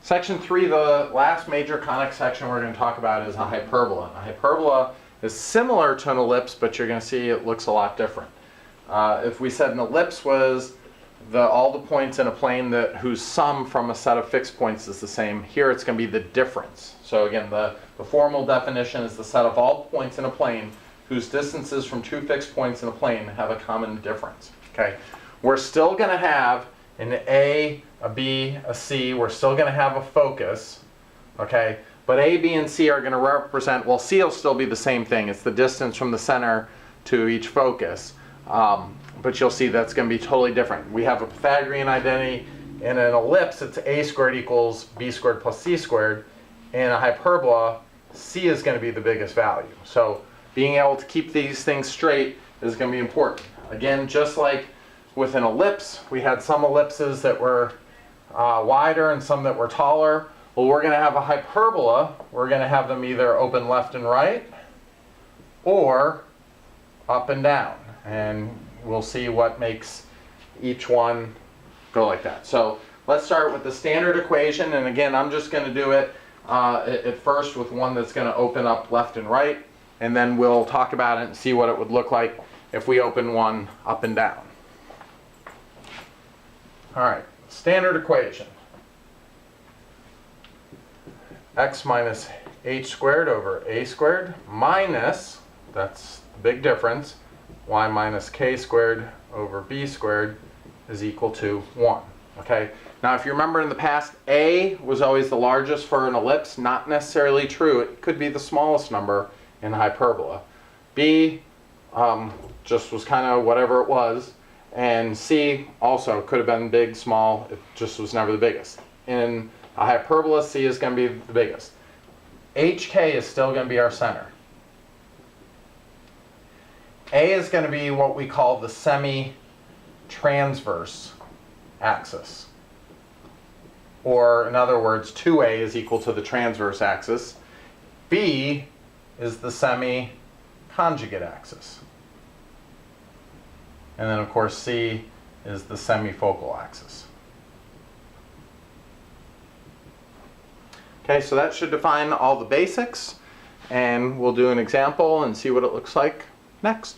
Section 3, the last major conic section we're going to talk about is a hyperbola. A hyperbola is similar to an ellipse, but you're going to see it looks a lot different. If we said an ellipse was all the points in a plane whose sum from a set of fixed points is the same, here it's going to be the difference. So again, the formal definition is the set of all points in a plane whose distances from two fixed points in a plane have a common difference. Okay, we're still going to have an A, a B, a C. We're still going to have a focus. Okay, but A, B, and C are going to represent, well, C will still be the same thing. It's the distance from the center to each focus. But you'll see that's going to be totally different. We have a Pythagorean identity. In an ellipse, it's A squared equals B squared plus C squared. In a hyperbola, C is going to be the biggest value. So being able to keep these things straight is going to be important. Again, just like with an ellipse, we had some ellipses that were wider and some that were taller. Well, we're going to have a hyperbola. We're going to have them either open left and right or up and down. And we'll see what makes each one go like that. So let's start with the standard equation. And again, I'm just going to do it at first with one that's going to open up left and right. And then we'll talk about it and see what it would look like if we open one up and down. All right, standard equation. X minus h squared over a squared minus, that's the big difference, y minus k squared over b squared is equal to 1. Okay, now if you remember in the past, a was always the largest for an ellipse. Not necessarily true. It could be the smallest number in hyperbola. B just was kind of whatever it was. And C also could have been big, small. It just was never the biggest. In a hyperbola, C is going to be the biggest. HK is still going to be our center. A is going to be what we call the semi-transverse axis. Or in other words, 2A is equal to the transverse axis. B is the semi-conjugate axis. And then of course C is the semifocal axis. Okay, so that should define all the basics, and we'll do an example and see what it looks like next.